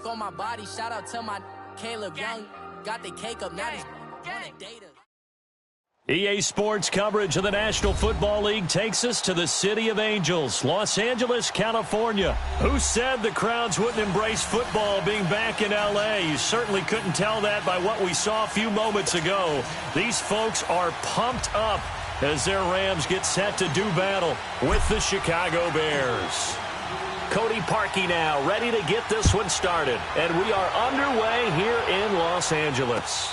on my body. Shout out to my Caleb Young. Got the cake up, now he's on a data. EA Sports coverage of the National Football League takes us to the City of Angels, Los Angeles, California. Who said the crowds wouldn't embrace football being back in L.A.? You certainly couldn't tell that by what we saw a few moments ago. These folks are pumped up as their Rams get set to do battle with the Chicago Bears. Cody Parkey now ready to get this one started. And we are underway here in Los Angeles.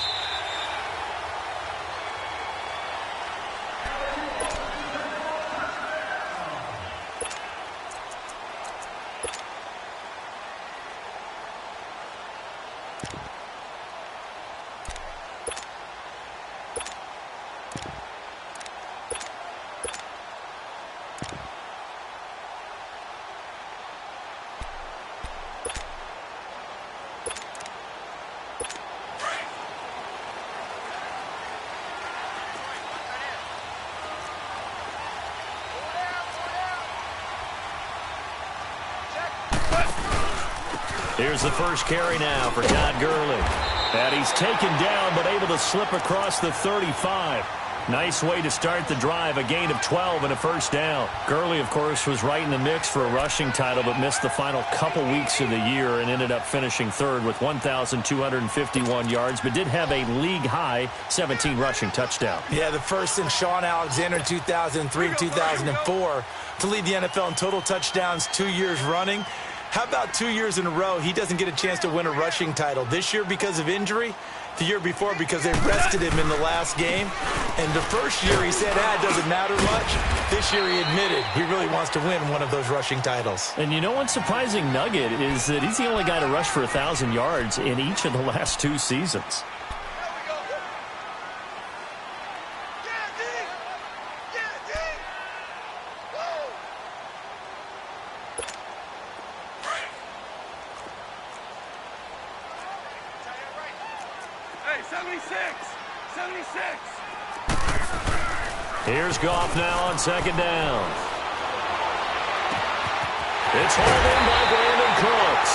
Here's the first carry now for Todd Gurley. And he's taken down but able to slip across the 35. Nice way to start the drive, a gain of 12 and a first down. Gurley, of course, was right in the mix for a rushing title but missed the final couple weeks of the year and ended up finishing third with 1,251 yards, but did have a league-high 17 rushing touchdowns. Yeah, the first in Sean Alexander in 2003-2004 to lead the NFL in total touchdowns 2 years running. How about 2 years in a row he doesn't get a chance to win a rushing title? This year because of injury, the year before because they rested him in the last game. And the first year he said, it doesn't matter much. This year he admitted he really wants to win one of those rushing titles. And you know one surprising nugget is that he's the only guy to rush for 1,000 yards in each of the last 2 seasons. Here's Goff now on second down. It's hauled in by Brandon Cooks.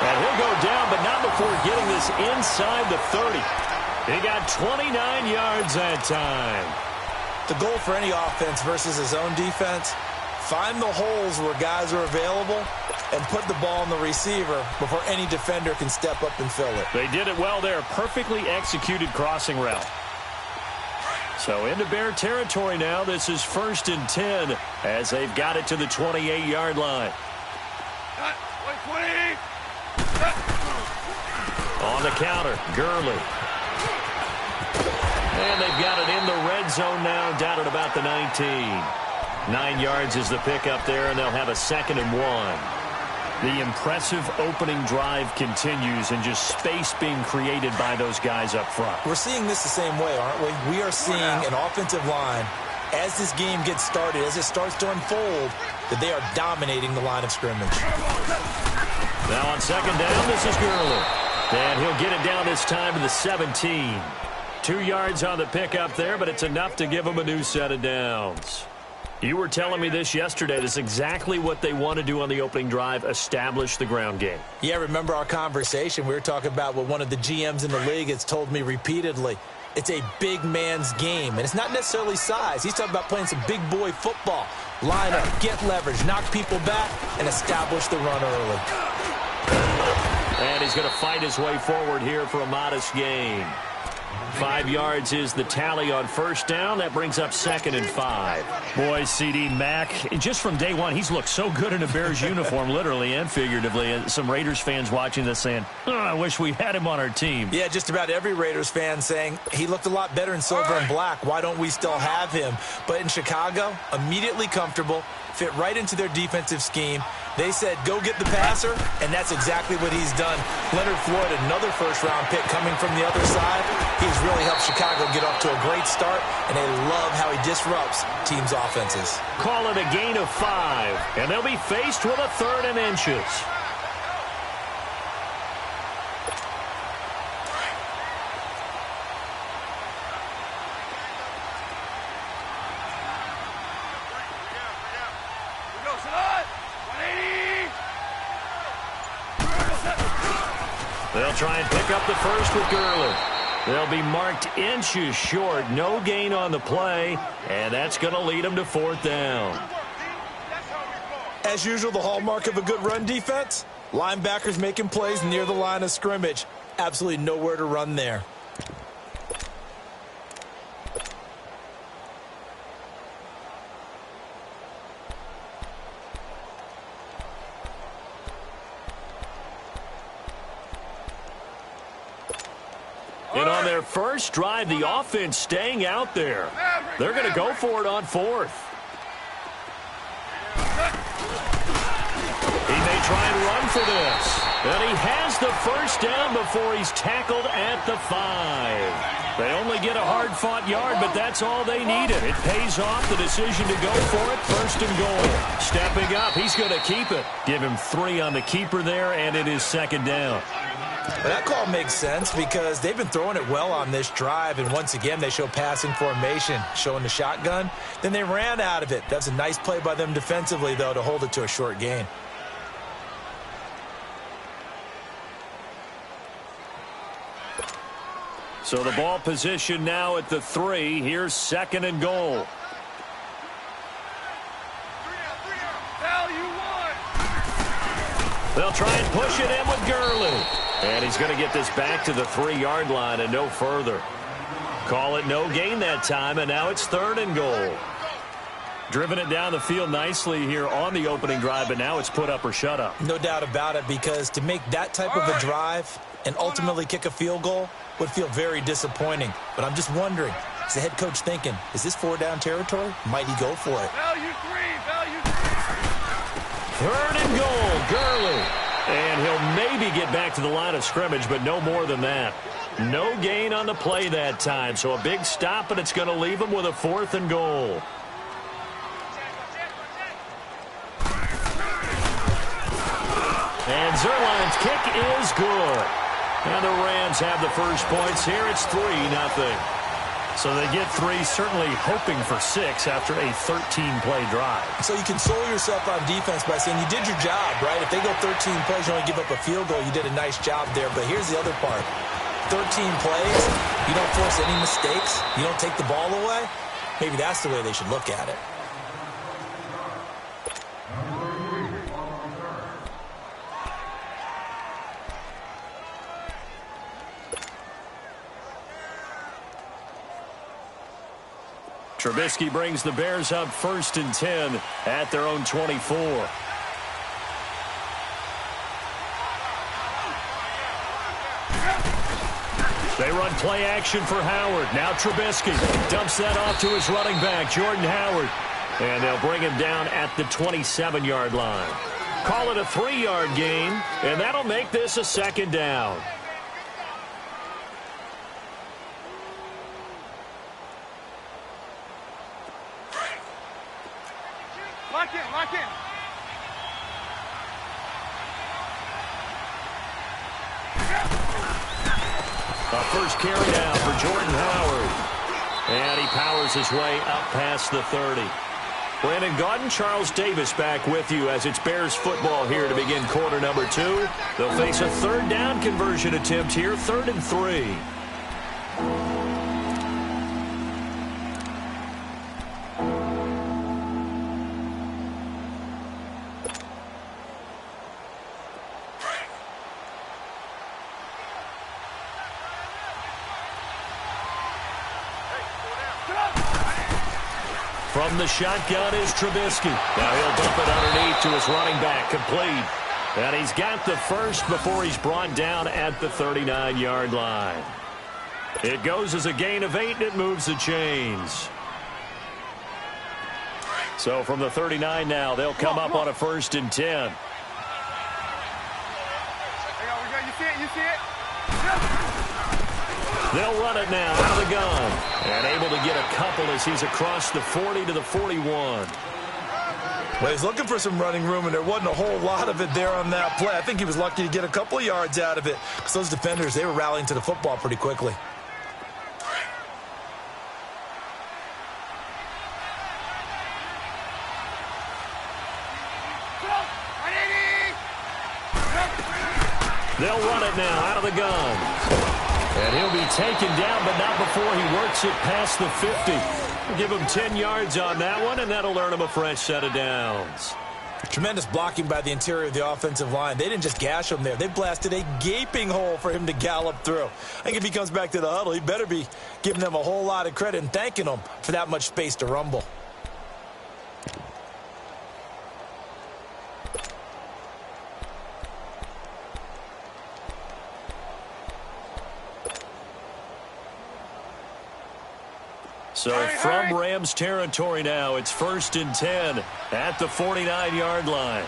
And he'll go down, but not before getting this inside the 30. He got 29 yards that time. The goal for any offense versus his own defense, find the holes where guys are available and put the ball in the receiver before any defender can step up and fill it. They did it well there. Perfectly executed crossing route. So into Bear territory now. This is 1st and 10 as they've got it to the 28-yard line. On the counter, Gurley. And they've got it in the red zone now, down at about the 19. 9 yards is the pickup there, and they'll have a 2nd and 1. The impressive opening drive continues and just space being created by those guys up front. We're seeing this the same way, aren't we? We are seeing an offensive line, as this game gets started, as it starts to unfold, that they are dominating the line of scrimmage. Now on second down, this is Gurley. And he'll get it down this time to the 17. 2 yards on the pickup there, but it's enough to give him a new set of downs. You were telling me this yesterday. This is exactly what they want to do on the opening drive, establish the ground game. Yeah, remember our conversation? We were talking about what one of the GMs in the league has told me repeatedly. It's a big man's game, and it's not necessarily size. He's talking about playing some big boy football. Line up, get leverage, knock people back, and establish the run early. And he's going to fight his way forward here for a modest gain. 5 yards is the tally on first down. That brings up 2nd and 5. Boy, C.D. Mack, just from day one, he's looked so good in a Bears uniform, literally and figuratively. And some Raiders fans watching this saying, I wish we had him on our team. Yeah, just about every Raiders fan saying, he looked a lot better in silver and black. Why don't we still have him? But in Chicago, immediately comfortable, fit right into their defensive scheme. They said, go get the passer, and that's exactly what he's done. Leonard Floyd, another first-round pick coming from the other side. He's really helped Chicago get off to a great start, and they love how he disrupts teams' offenses. Call it a gain of 5, and they'll be faced with a 3rd and inches. They'll try and pick up the first with Gurley. They'll be marked inches short. No gain on the play, and that's going to lead them to 4th down. As usual, the hallmark of a good run defense, linebackers making plays near the line of scrimmage. Absolutely nowhere to run there. And on their first drive, the offense staying out there. They're going to go for it on 4th. He may try and run for this. And he has the first down before he's tackled at the 5. They only get a hard-fought yard, but that's all they needed. It pays off the decision to go for it. 1st and goal. Stepping up, he's going to keep it. Give him 3 on the keeper there, and it is 2nd down. Well, that call makes sense because they've been throwing it well on this drive, and once again they show passing formation, showing the shotgun. Then they ran out of it. That's a nice play by them defensively, though, to hold it to a short gain. So the ball position now at the 3. Here's 2nd and goal. They'll try and push it in with Gurley. And he's going to get this back to the 3-yard line and no further. Call it no gain that time, and now it's 3rd and goal. Driven it down the field nicely here on the opening drive, but now it's put up or shut up. No doubt about it, because to make that type of a drive and ultimately kick a field goal would feel very disappointing. But I'm just wondering, is the head coach thinking, is this 4-down territory? Might he go for it? Value 3. 3rd and goal, Gurley. And he'll maybe get back to the line of scrimmage, but no more than that. No gain on the play that time, so a big stop, and it's going to leave him with a 4th and goal. And Zerline's kick is good. And the Rams have the first points here. It's 3-0. So they get 3, certainly hoping for 6 after a 13-play drive. So you console yourself on defense by saying you did your job, right? If they go 13 plays, you only give up a field goal, you did a nice job there. But here's the other part. 13 plays, you don't force any mistakes, you don't take the ball away. Maybe that's the way they should look at it. Trubisky brings the Bears up 1st and 10 at their own 24. They run play action for Howard. Now Trubisky dumps that off to his running back, Jordan Howard. And they'll bring him down at the 27-yard line. Call it a 3-yard gain, and that'll make this a 2nd down. Lock in. A first carry down for Jordan Howard. And he powers his way up past the 30. Brandon Gaudin, Charles Davis back with you as it's Bears football here to begin quarter number 2. They'll face a 3rd down conversion attempt here, 3rd and 3. From the shotgun is Trubisky. Now he'll dump it underneath to his running back, complete. And he's got the first before he's brought down at the 39-yard line. It goes as a gain of 8, and it moves the chains. So from the 39 now, they'll come up on a 1st and 10. You see it? They'll run it now out of the gun. And able to get a couple as he's across the 40 to the 41. Well, he's looking for some running room, and there wasn't a whole lot of it there on that play. I think he was lucky to get a couple of yards out of it because those defenders, they were rallying to the football pretty quickly. They'll run it now out of the gun. And he'll be taken down, but not before he works it past the 50. Give him 10 yards on that one, and that'll earn him a fresh set of downs. Tremendous blocking by the interior of the offensive line. They didn't just gash him there. They blasted a gaping hole for him to gallop through. I think if he comes back to the huddle, he better be giving them a whole lot of credit and thanking them for that much space to rumble. So from Rams territory now, it's 1st and 10 at the 49-yard line.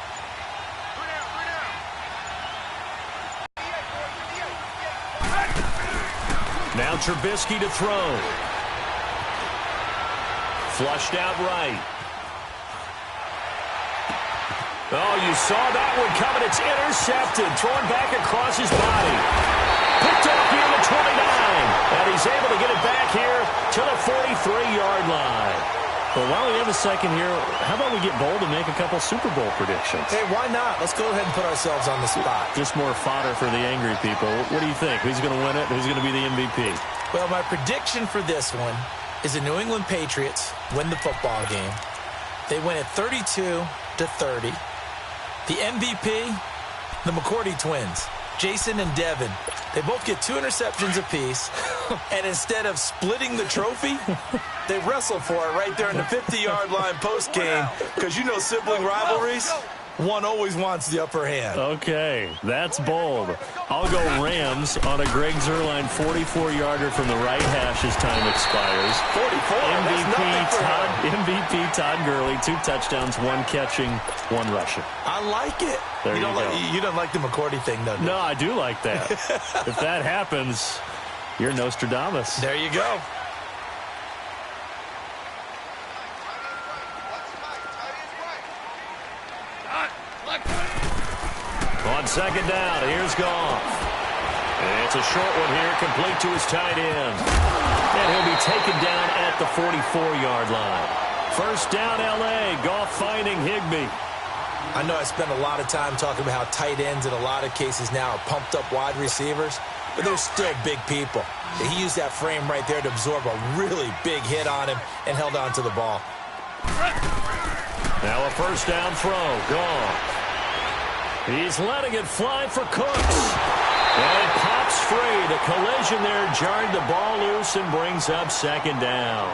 Now Trubisky to throw. Flushed out right. Oh, you saw that one coming. It's intercepted. Thrown back across his body. Picked off here at the 29. And he's able to get it back here to the 43-yard line. Well, while we have a second here, how about we get bold and make a couple Super Bowl predictions? Hey, why not? Let's go ahead and put ourselves on the spot. Just more fodder for the angry people. What do you think? Who's going to win it? Who's going to be the MVP? Well, my prediction for this one is the New England Patriots win the football game. They win it 32-30. The MVP, the McCourty twins, Jason and Devin. They both get 2 interceptions apiece, and instead of splitting the trophy, they wrestle for it right there in the 50-yard line post-game, because you know sibling rivalries, one always wants the upper hand. Okay, that's bold. I'll go Rams on a Greg Zuerlein 44-yarder from the right hash as time expires. 44, MVP Todd Gurley, 2 touchdowns, 1 catching, 1 rushing. I like it. There you go. You don't like the McCourty thing, though, do you? No, I do like that. If that happens, you're Nostradamus. There you go. On second down, here's Goff. And it's a short one here, complete to his tight end. And he'll be taken down at the 44-yard line. First down, L.A. Goff finding Higbee. I know I spent a lot of time talking about how tight ends in a lot of cases now are pumped up wide receivers, but they're still big people. He used that frame right there to absorb a really big hit on him and held on to the ball. Now a first down throw. Goff. He's letting it fly for Cooks. And it pops free. The collision there jarred the ball loose and brings up second down.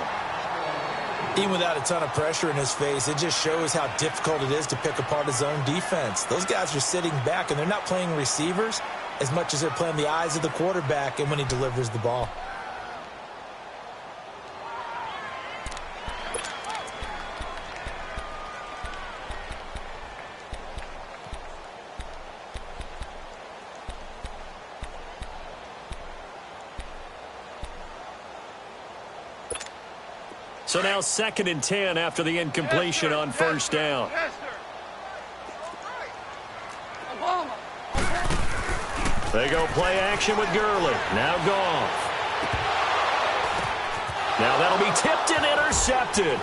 Even without a ton of pressure in his face, it just shows how difficult it is to pick apart his own defense. Those guys are sitting back, and they're not playing receivers as much as they're playing the eyes of the quarterback and when he delivers the ball. So now 2nd and 10 after the incompletion on first down. They go play action with Gurley. Now Goff. Now that'll be tipped and intercepted.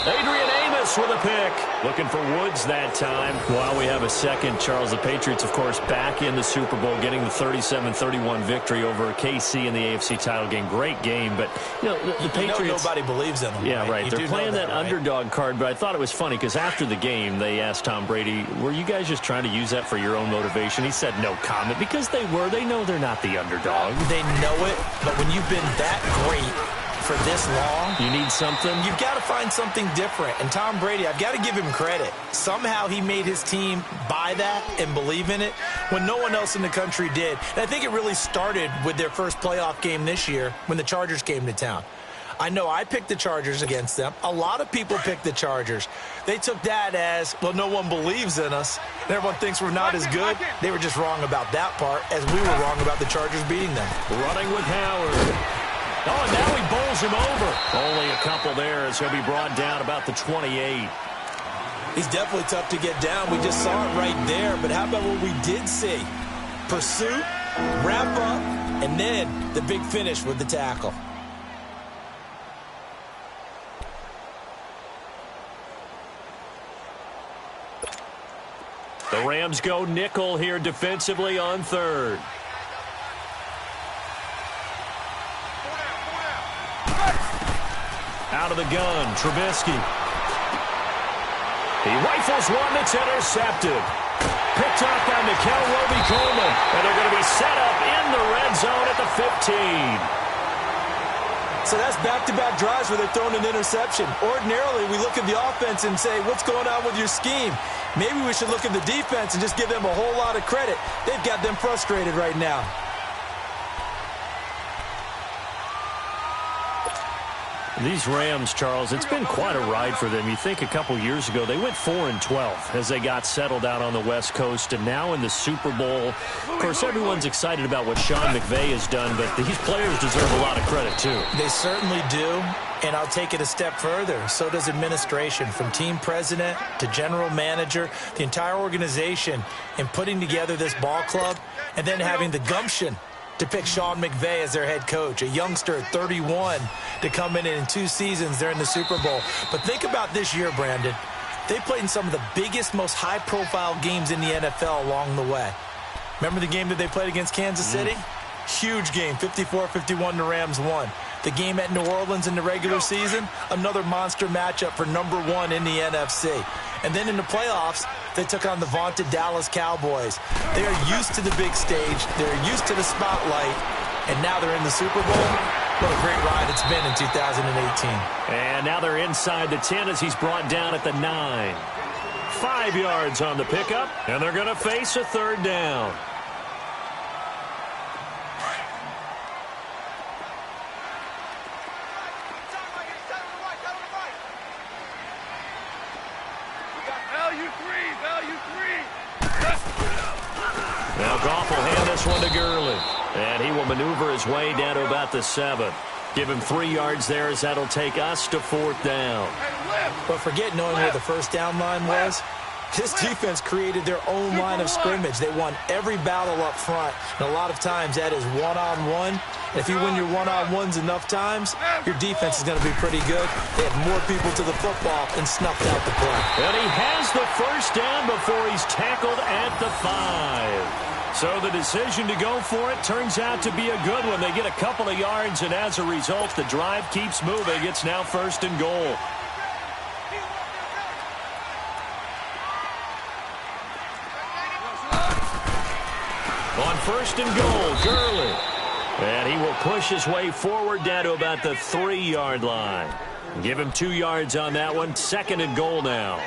Adrian Amos with a pick. Looking for Woods that time. While we have a second, Charles, the Patriots, of course, back in the Super Bowl, getting the 37-31 victory over KC in the AFC title game. Great game, but, you know, the Patriots... nobody believes in them. Yeah, right. They're playing that underdog card, but I thought it was funny because after the game, they asked Tom Brady, were you guys just trying to use that for your own motivation? He said no comment because they were. They know they're not the underdog. They know it, but when you've been that great for this long, you need something. You've got to find something different. And Tom Brady, I've got to give him credit. Somehow he made his team buy that and believe in it when no one else in the country did. And I think it really started with their first playoff game this year when the Chargers came to town. I know I picked the Chargers against them. A lot of people picked the Chargers. They took that as, well, no one believes in us, and everyone thinks we're not as good. They were just wrong about that part, as we were wrong about the Chargers beating them. Running with Howard. Oh, and now he bowls him over. Only a couple there as he'll be brought down about the 28. He's definitely tough to get down. We just saw it right there. But how about what we did see? Pursuit, wrap up, and then the big finish with the tackle. The Rams go nickel here defensively on third. Out of the gun, Trubisky. He rifles one that's intercepted. Picked up by Mikel Roby-Coleman. And they're going to be set up in the red zone at the 15. So that's back-to-back drives where they're throwing an interception. Ordinarily, we look at the offense and say, what's going on with your scheme? Maybe we should look at the defense and just give them a whole lot of credit. They've got them frustrated right now. These Rams, Charles, it's been quite a ride for them. You think a couple years ago they went 4-12 as they got settled out on the West Coast, and now in the Super Bowl. Of course, everyone's excited about what Sean McVay has done, but these players deserve a lot of credit too. They certainly do, and I'll take it a step further. So does administration, from team president to general manager, the entire organization in putting together this ball club and then having the gumption to pick Sean McVay as their head coach, a youngster at 31 to come in 2 seasons they're in the Super Bowl. But think about this year, Brandon. They played in some of the biggest, most high-profile games in the NFL along the way. Remember the game that they played against Kansas City? Huge game, 54-51, the Rams won. The game at New Orleans in the regular season, another monster matchup for #1 in the NFC. And then in the playoffs, they took on the vaunted Dallas Cowboys. They are used to the big stage. They're used to the spotlight. And now they're in the Super Bowl. What a great ride it's been in 2018. And now they're inside the 10 as he's brought down at the 9. 5 yards on the pickup, and they're going to face a third down. Now Goff will hand this one to Gurley. And he will maneuver his way down to about the 7. Give him 3 yards there as that'll take us to 4th down. But forget knowing where the first down line was. This defense created their own line of scrimmage. They won every battle up front. And a lot of times that is one-on-one. And if you win your one-on-ones enough times, your defense is going to be pretty good. They had more people to the football and snuffed out the play. And he has the first down before he's tackled at the 5. So the decision to go for it turns out to be a good one. They get a couple of yards, and as a result, the drive keeps moving. It's now 1st and goal. On 1st and goal, Gurley. And he will push his way forward down to about the 3-yard line. Give him 2 yards on that one. 2nd and goal now.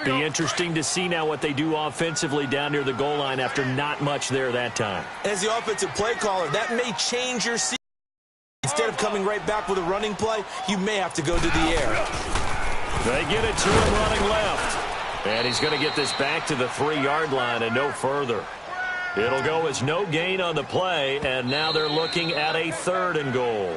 Be interesting to see now what they do offensively down near the goal line after not much there that time. As the offensive play caller, that may change your season. Instead of coming right back with a running play, you may have to go to the air. They get it to him running left. And he's going to get this back to the 3-yard line and no further. It'll go as no gain on the play, and now they're looking at a 3rd and goal.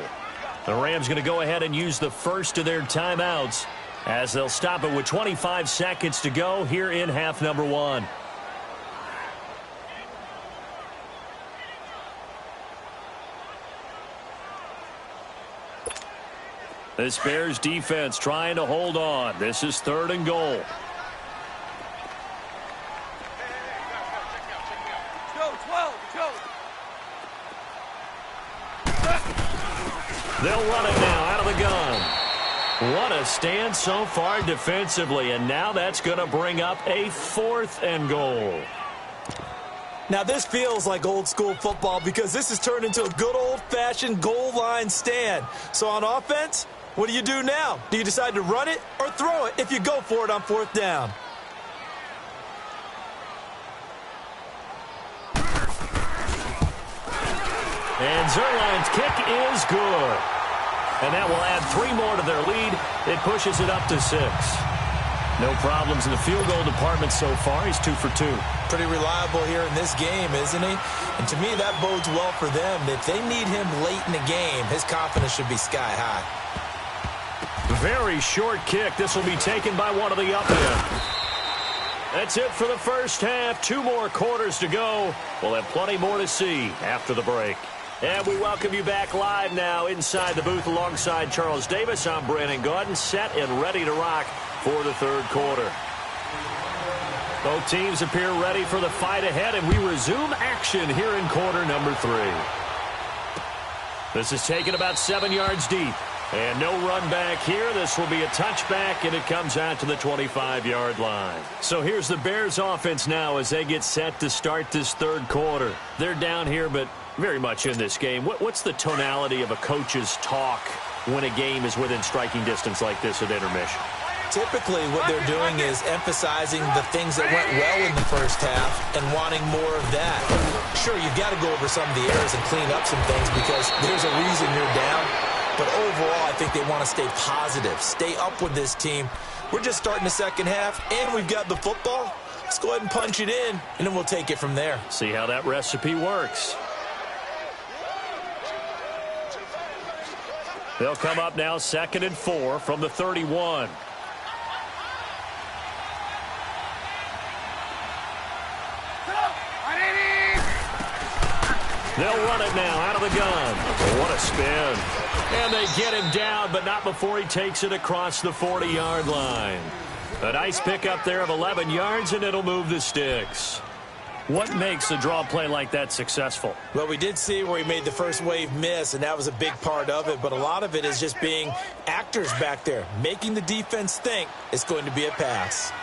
The Rams going to go ahead and use the first of their timeouts as they'll stop it with 25 seconds to go here in half number 1. This Bears defense trying to hold on. This is 3rd and goal. They'll run it now out of the gun. What a stand so far defensively, and now that's going to bring up a 4th and goal. Now this feels like old school football because this has turned into a good old-fashioned goal line stand. So on offense, what do you do now? Do you decide to run it or throw it if you go for it on 4th down? And Zerline's kick is good. And that will add 3 more to their lead. It pushes it up to 6. No problems in the field goal department so far. He's 2 for 2. Pretty reliable here in this game, isn't he? And to me, that bodes well for them. If they need him late in the game, his confidence should be sky high. Very short kick. This will be taken by one of the up end. That's it for the first half. 2 more quarters to go. We'll have plenty more to see after the break. And we welcome you back live now inside the booth alongside Charles Davis. I'm Brandon Gaudin, set and ready to rock for the 3rd quarter. Both teams appear ready for the fight ahead, and we resume action here in quarter number 3. This is taken about 7 yards deep. And no run back here. This will be a touchback, and it comes out to the 25-yard line. So here's the Bears offense now as they get set to start this third quarter. They're down here, but very much in this game. What's the tonality of a coach's talk when a game is within striking distance like this at intermission? Typically, what they're doing is emphasizing the things that went well in the first half and wanting more of that. Sure, you've got to go over some of the errors and clean up some things because there's a reason you're down. But overall, I think they want to stay positive, stay up with this team. We're just starting the second half, and we've got the football. Let's go ahead and punch it in, and then we'll take it from there. See how that recipe works. They'll come up now 2nd and 4 from the 31. They'll run it now out of the gun. What a spin. And they get him down, but not before he takes it across the 40-yard line. A nice pickup there of 11 yards, and it'll move the sticks. What makes a draw play like that successful? Well, we did see where he made the first wave miss, and that was a big part of it. But a lot of it is just being actors back there, making the defense think it's going to be a pass.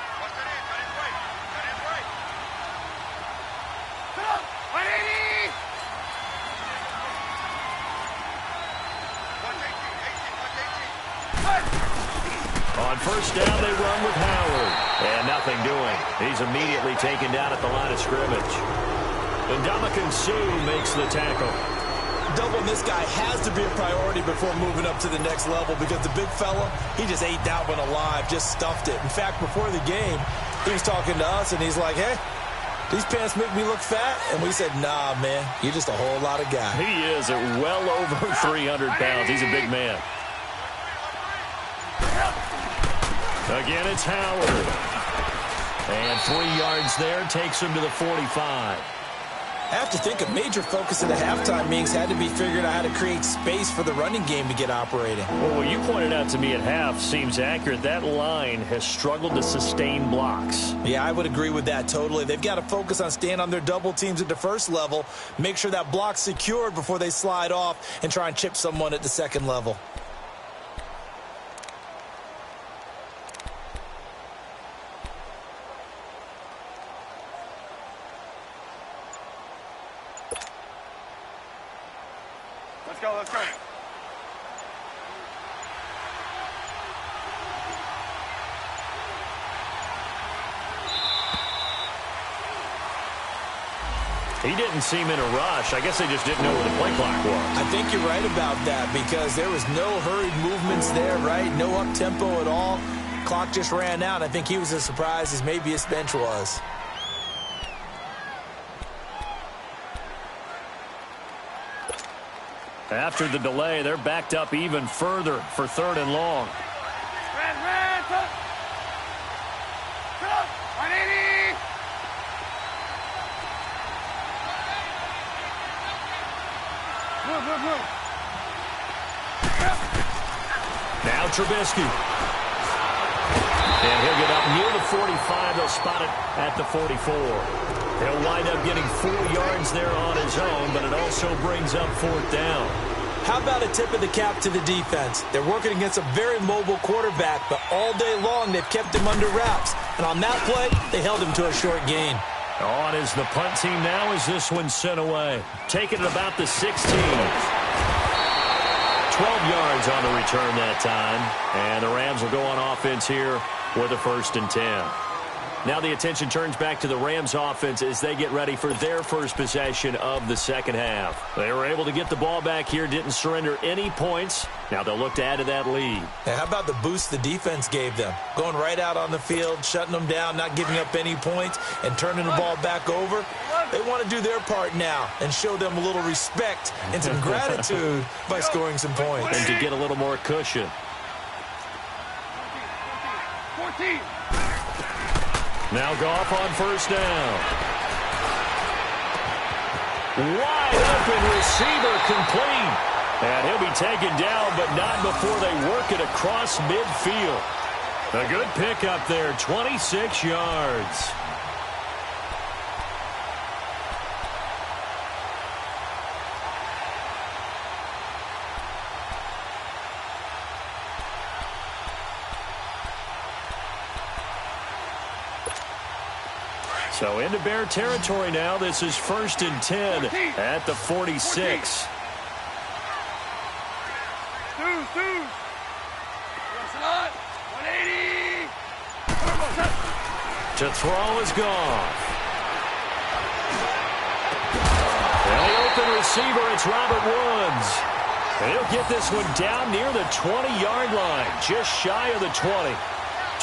On first down, they run with Howard. And nothing doing. He's immediately taken down at the line of scrimmage. And Ndamukong Suh makes the tackle. Doubling this guy has to be a priority before moving up to the next level because the big fella, he just ate that one alive, just stuffed it. In fact, before the game, he was talking to us, and he's like, hey, these pants make me look fat. And we said, nah, man, you're just a whole lot of guy. He is at well over 300 pounds. He's a big man. Again, it's Howard. And 3 yards there takes him to the 45. I have to think a major focus of the halftime meetings had to be figuring out how to create space for the running game to get operating. Well, what you pointed out to me at half seems accurate. That line has struggled to sustain blocks. Yeah, I would agree with that totally. They've got to focus on staying on their double teams at the first level, make sure that block's secured before they slide off and try and chip someone at the second level. Let's go, let's go. He didn't seem in a rush. I guess they just didn't know where the play clock was. I think you're right about that because there was no hurried movements there, right? No up-tempo at all. Clock just ran out. I think he was as surprised as maybe his bench was. After the delay, they're backed up even further for 3rd and long. Ran, touch. Come on, 180. Move. Now Trubisky. And he'll get up near the 45. They'll spot it at the 44. He'll wind up getting 4 yards there on his own, but it also brings up 4th down. How about a tip of the cap to the defense? They're working against a very mobile quarterback, but all day long they've kept him under wraps. And on that play, they held him to a short gain. On is the punt team now as this one's sent away. Taking it about the 16. 12 yards on the return that time. And the Rams will go on offense here with a 1st and 10. Now the attention turns back to the Rams offense as they get ready for their first possession of the second half. They were able to get the ball back here, didn't surrender any points. Now they'll look to add to that lead. Now, how about the boost the defense gave them? Going right out on the field, shutting them down, not giving up any points, and turning the ball back over. They want to do their part now and show them a little respect and some gratitude by scoring some points. And to get a little more cushion. 14. Now Goff on first down. Wide open receiver complete. And he'll be taken down, but not before they work it across midfield. A good pickup there, 26 yards. So into Bear territory now. This is 1st and 10 at the 46. Deuce. Press it on. 180. To throw is gone. And the open receiver, it's Robert Woods. He'll get this one down near the 20-yard line, just shy of the 20.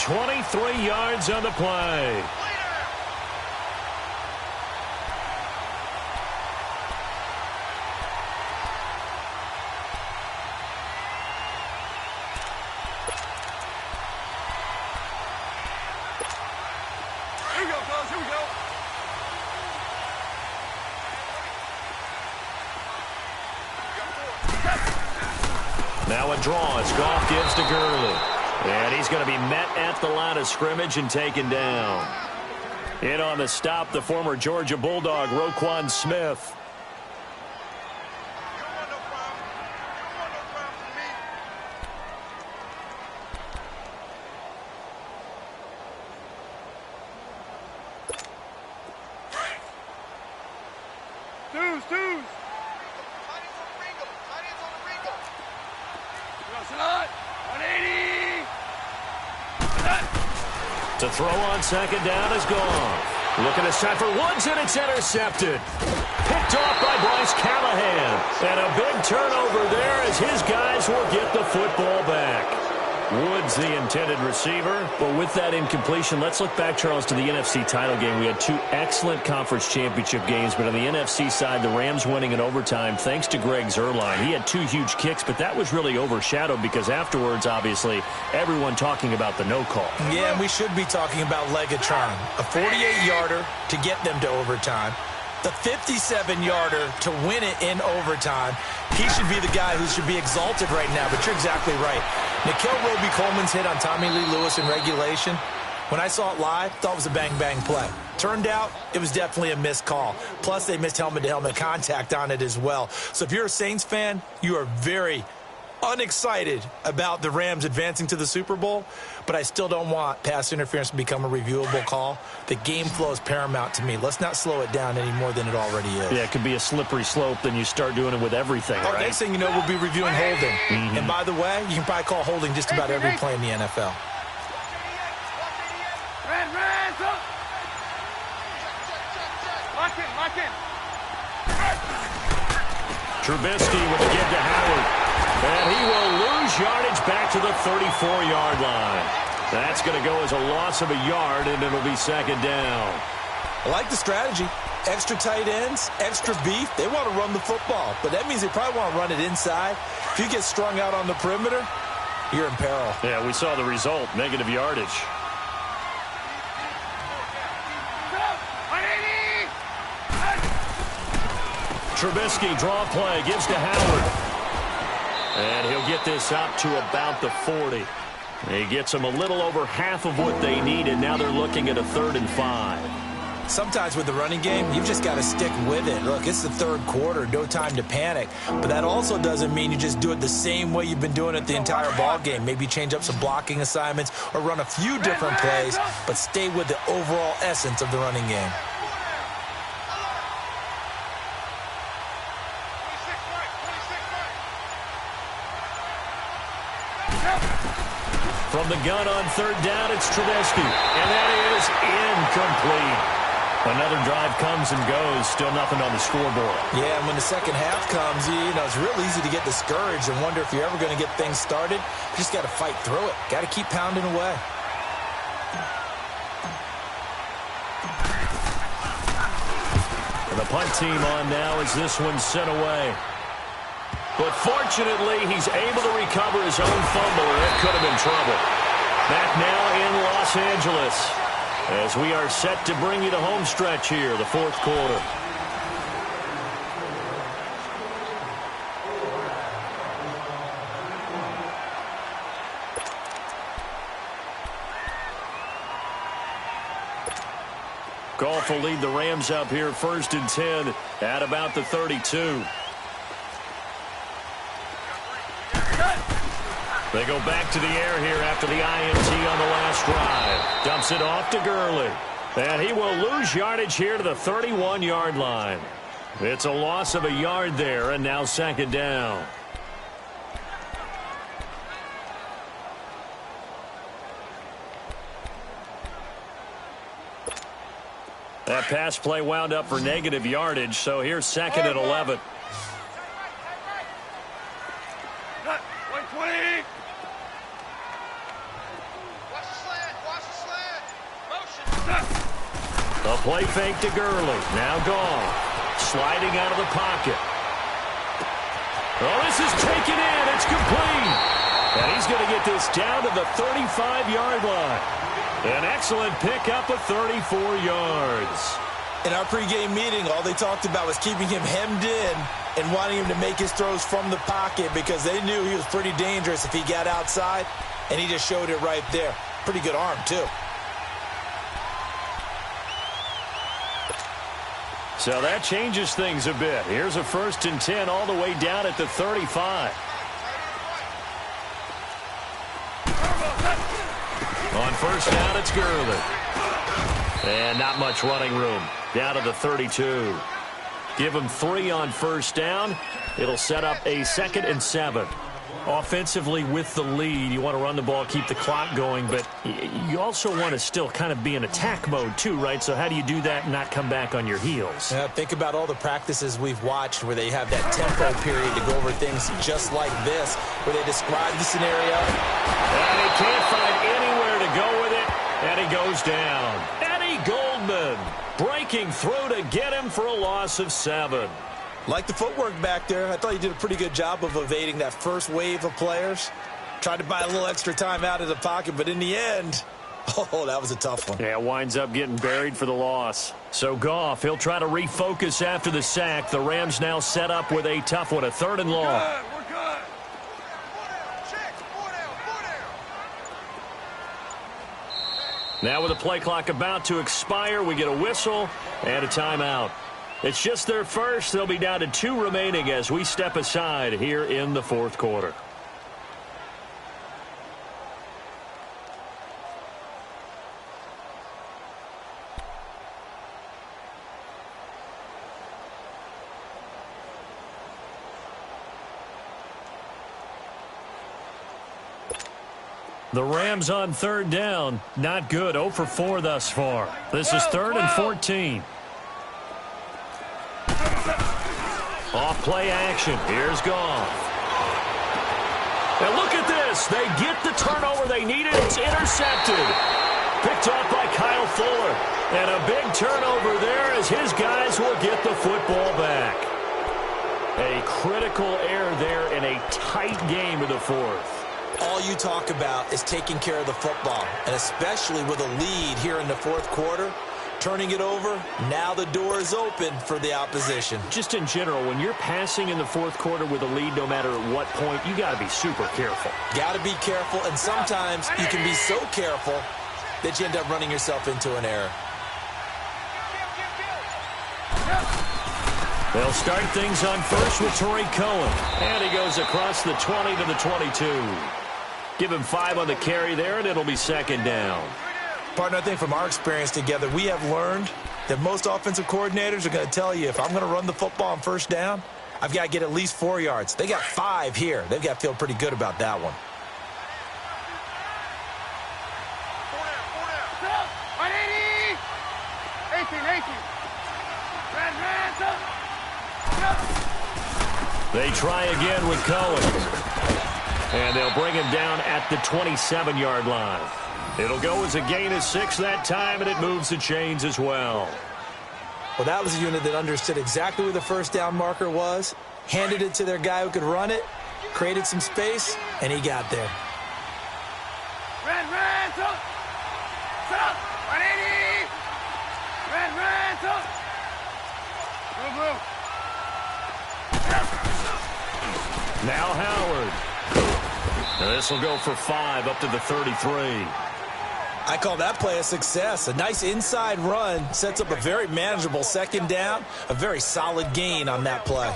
23 yards on the play. Here we go, fellas. Here we go. Now a draw as Goff gives to Gurley. And he's going to be met at the line of scrimmage and taken down. In on the stop, the former Georgia Bulldog, Roquan Smith. Deuce. Press it on. 180. To throw on second down is gone. Looking to set for Woods, and it's intercepted. Picked off by Bryce Callahan. And a big turnover there as his guys will get the football back. Woods, the intended receiver. Well, with that incompletion, let's look back, Charles, to the NFC title game. We had two excellent conference championship games, but on the NFC side, the Rams winning in overtime thanks to Greg Zuerlein. He had two huge kicks, but that was really overshadowed because afterwards, obviously, everyone talking about the no call. Yeah, and we should be talking about Legatron. A 48-yarder to get them to overtime. The 57-yarder to win it in overtime. He should be the guy who should be exalted right now, but you're exactly right. Nickell Roby-Coleman's hit on Tommy Lee Lewis in regulation, when I saw it live, thought it was a bang-bang play. Turned out, it was definitely a missed call. Plus, they missed helmet-to-helmet contact on it as well. So if you're a Saints fan, you are very unexcited about the Rams advancing to the Super Bowl, but I still don't want pass interference to become a reviewable call. The game flow is paramount to me. Let's not slow it down any more than it already is. Yeah, it could be a slippery slope, then you start doing it with everything, right? Next thing you know, we'll be reviewing holding. And by the way, you can probably call holding just about every play in the NFL. Red, up. Lock in. Trubisky with the give to Howard. And he will lose yardage back to the 34-yard line. That's going to go as a loss of a yard, and it'll be second down. I like the strategy. Extra tight ends, extra beef. They want to run the football, but that means they probably want to run it inside. If you get strung out on the perimeter, you're in peril. Yeah, we saw the result, negative yardage. Trubisky, draw play, gives to Howard. And he'll get this up to about the 40. He gets them a little over half of what they needed. Now they're looking at a 3rd and 5. Sometimes with the running game, you've just got to stick with it. Look, it's the third quarter, no time to panic. But that also doesn't mean you just do it the same way you've been doing it the entire ball game. Maybe change up some blocking assignments or run a few different plays, but stay with the overall essence of the running game. From the gun on 3rd down, it's Trubisky. And that is incomplete. Another drive comes and goes. Still nothing on the scoreboard. Yeah, and when the second half comes, it's real easy to get discouraged and wonder if you're ever going to get things started. You just got to fight through it. Got to keep pounding away. And the punt team on now as this one's sent away. But fortunately, he's able to recover his own fumble, and it could have been trouble. Back now in Los Angeles as we are set to bring you the home stretch here, the 4th quarter. Goff will lead the Rams up here 1st and 10 at about the 32. They go back to the air here after the INT on the last drive. Dumps it off to Gurley. And he will lose yardage here to the 31-yard line. It's a loss of a yard there, and now second down. That pass play wound up for negative yardage, so here's second and 11. 120. Watch the slant. Watch the slant. Motion. A play fake to Gurley. Now gone. Sliding out of the pocket. Oh, this is taken in. It's complete. And he's going to get this down to the 35-yard line. An excellent pickup of 34 yards. In our pregame meeting, all they talked about was keeping him hemmed in and wanting him to make his throws from the pocket because they knew he was pretty dangerous if he got outside, and he just showed it right there. Pretty good arm, too. So that changes things a bit. Here's a 1st and 10 all the way down at the 35. On first down, it's Gurley. And not much running room. Down to the 32. Give him 3 on first down. It'll set up a 2nd and 7. Offensively with the lead, you want to run the ball, keep the clock going, but you also want to still kind of be in attack mode too, right? So how do you do that and not come back on your heels? Yeah, think about all the practices we've watched where they have that tempo period to go over things just like this, where they describe the scenario. And he can't find anywhere to go with it, and he goes down. Eddie Goldman breaking through to get him for a loss of 7. Like the footwork back there, I thought he did a pretty good job of evading that first wave of players. Tried to buy a little extra time out of the pocket, but in the end, oh, that was a tough one. Yeah, winds up getting buried for the loss. So Goff, he'll try to refocus after the sack. The Rams now set up with a tough one, a 3rd and long. We're good. Now with the play clock about to expire, we get a whistle and a timeout. It's just their first. They'll be down to 2 remaining as we step aside here in the 4th quarter. The Rams on 3rd down. Not good. 0 for 4 thus far. This is 3rd and 14. Off play action. Here's Goff. And look at this. They get the turnover they needed. It's intercepted. Picked off by Kyle Fuller. And a big turnover there as his guys will get the football back. A critical error there in a tight game in the 4th. All you talk about is taking care of the football, and especially with a lead here in the 4th quarter. Turning it over, now the door is open for the opposition. Just in general, when you're passing in the 4th quarter with a lead, no matter at what point, you got to be super careful. Got to be careful, and sometimes you can be so careful that you end up running yourself into an error. They'll start things on first with Tariq Cohen. And he goes across the 20 to the 22. Give him 5 on the carry there, and it'll be 2nd down. Partner, I think from our experience together, we have learned that most offensive coordinators are going to tell you, if I'm going to run the football on first down, I've got to get at least 4 yards. They got 5 here. They've got to feel pretty good about that one. 18. They try again with Cohen. And they'll bring him down at the 27-yard line. It'll go as a gain of 6 that time, and it moves the chains as well. Well, that was a unit that understood exactly where the first down marker was, handed it to their guy who could run it, created some space, and he got there. Red, up. Stop. 180. Red, up. Blue. Now Howard. And this will go for 5 up to the 33. I call that play a success. A nice inside run sets up a very manageable 2nd down, a very solid gain on that play.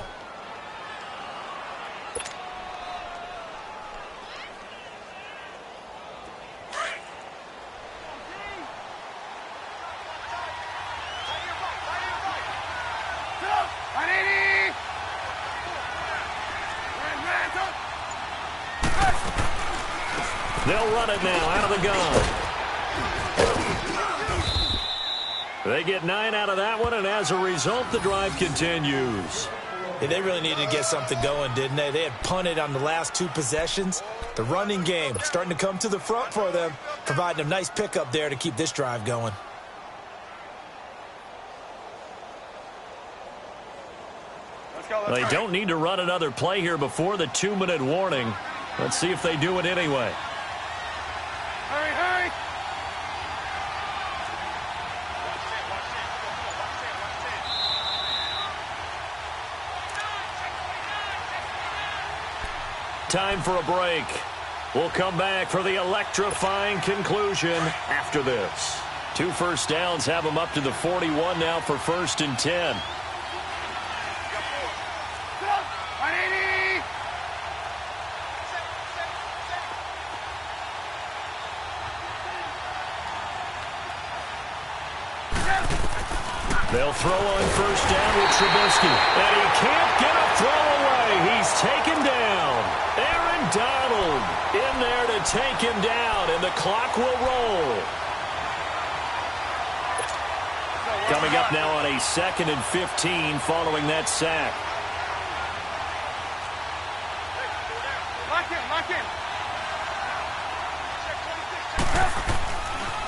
They'll run it now out of the gun. They get 9 out of that one, and as a result, the drive continues. Yeah, they really needed to get something going, didn't they? They had punted on the last 2 possessions. The running game starting to come to the front for them, providing a nice pickup there to keep this drive going. They don't need to run another play here before the 2-minute warning. Let's see if they do it anyway. Hurry, hurry! Time for a break. We'll come back for the electrifying conclusion after this. 2 first downs have them up to the 41 now for 1st and 10. They'll throw on 1st down with Trubisky. And he can't get a throw away. He's taken down. Aaron Donald in there to take him down, and the clock will roll. Coming up now on a 2nd and 15 following that sack. Lock in, lock in.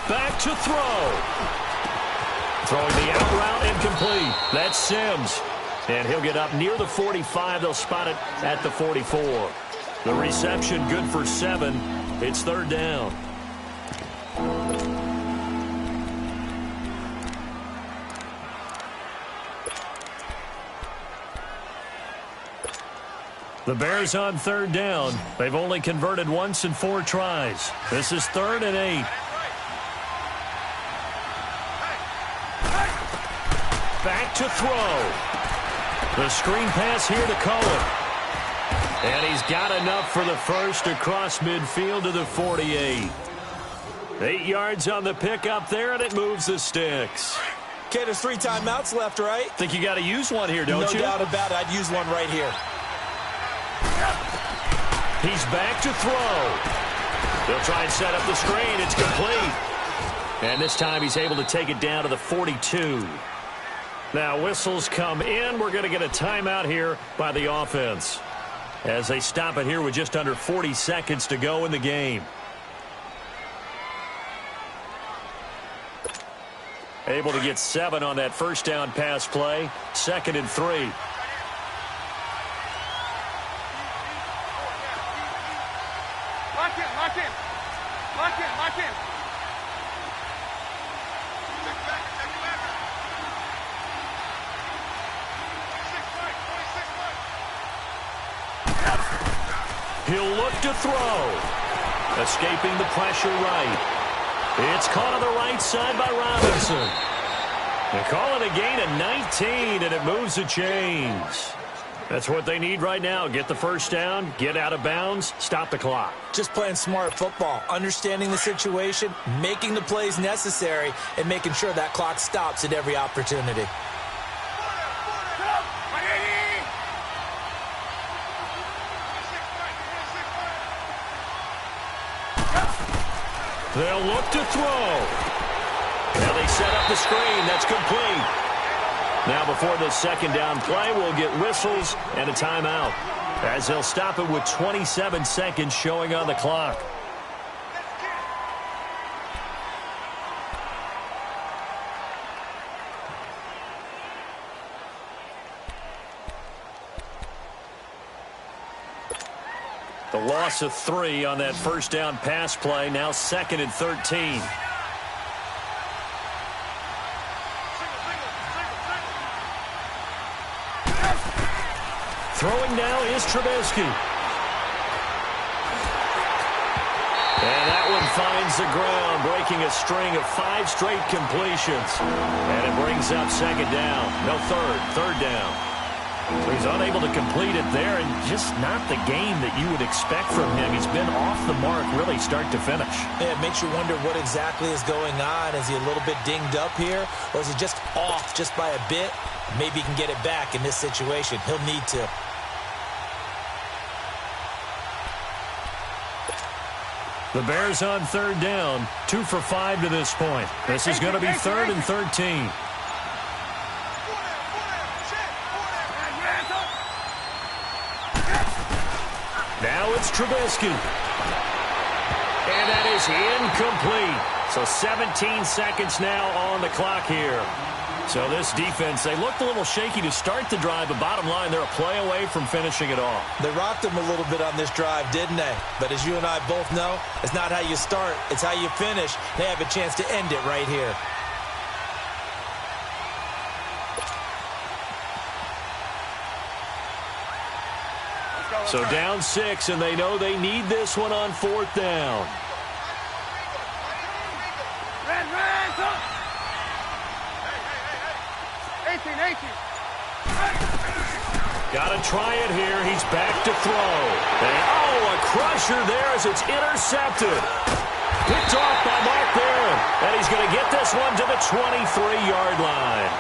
Back to throw. Throwing the out route incomplete. That's Sims. And he'll get up near the 45. They'll spot it at the 44. The reception good for 7. It's 3rd down. The Bears on 3rd down. They've only converted once in 4 tries. This is 3rd and 8. Back to throw. The screen pass here to Cohen. And he's got enough for the first across midfield to the 48. 8 yards on the pickup there, and it moves the sticks. Okay, there's 3 timeouts left, right? Think you got to use one here, don't you? No doubt about it. I'd use one right here. He's back to throw. They'll try and set up the screen. It's complete. And this time he's able to take it down to the 42. Now whistles come in. We're going to get a timeout here by the offense as they stop it here with just under 40 seconds to go in the game. Able to get 7 on that 1st down pass play. 2nd and 3. Lock in, lock in. Lock in, lock in. He'll look to throw. Escaping the pressure right. It's caught on the right side by Robinson. They call it a gain of 19, and it moves the chains. That's what they need right now. Get the 1st down, get out of bounds, stop the clock. Just playing smart football, understanding the situation, making the plays necessary, and making sure that clock stops at every opportunity. They'll look to throw. Now they set up the screen. That's complete. Now before the 2nd down play, we'll get whistles and a timeout as they'll stop it with 27 seconds showing on the clock. The loss of 3 on that 1st down pass play. Now 2nd and 13. Throwing now is Trubisky. And that one finds the ground, breaking a string of 5 straight completions. And it brings up 2nd down. No, 3rd down. So he's unable to complete it there, and just not the game that you would expect from him. He's been off the mark really start to finish. Yeah, it makes you wonder what exactly is going on. Is he a little bit dinged up here, or is he just off just by a bit? Maybe he can get it back in this situation. He'll need to. The Bears on third down, 2 for 5 to this point. This is going to be 3rd and 13. Now it's Trubisky. And that is incomplete. So 17 seconds now on the clock here. So this defense, they looked a little shaky to start the drive, but bottom line, they're a play away from finishing it off. They rocked them a little bit on this drive, didn't they? But as you and I both know, it's not how you start, it's how you finish. They have a chance to end it right here. So down 6, and they know they need this one on 4th down. Red, up! 18. Got to try it here. He's back to throw. And, a crusher there as it's intercepted. Picked off by Mark Barron. And he's going to get this one to the 23-yard line.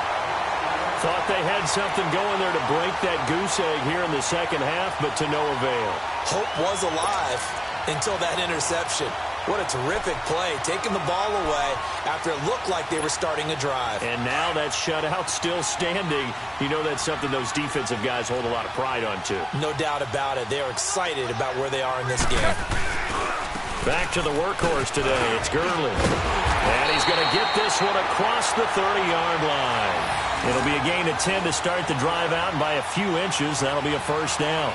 Thought they had something going there to break that goose egg here in the second half, but to no avail. Hope was alive until that interception. What a terrific play, taking the ball away after it looked like they were starting a drive. And now that shutout still standing. You know that's something those defensive guys hold a lot of pride on, too. No doubt about it. They're excited about where they are in this game. Back to the workhorse today. It's Gurley. And he's going to get this one across the 30-yard line. It'll be a gain of 10 to start the drive out, and by a few inches, that'll be a first down.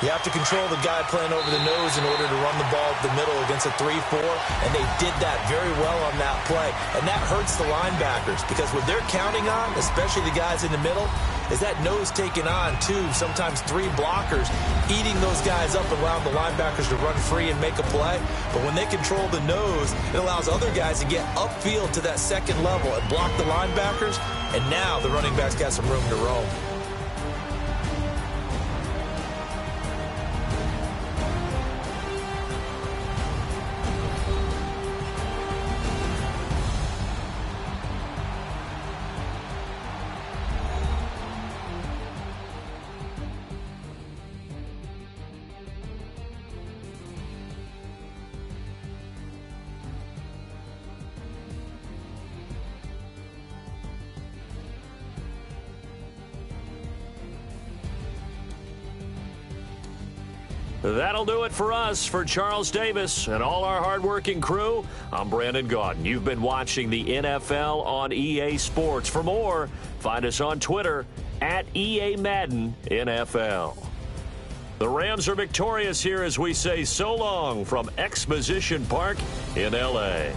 You have to control the guy playing over the nose in order to run the ball up the middle against a 3-4, and they did that very well on that play. And that hurts the linebackers because what they're counting on, especially the guys in the middle, is that nose taking on 2, sometimes 3 blockers, eating those guys up and allowing the linebackers to run free and make a play. But when they control the nose, it allows other guys to get upfield to that second level and block the linebackers, and now the running backs got some room to roam. That'll do it for us. For Charles Davis and all our hardworking crew, I'm Brandon Gaudin. You've been watching the NFL on EA Sports. For more, find us on Twitter at EA Madden NFL. The Rams are victorious here as we say so long from Exposition Park in L.A.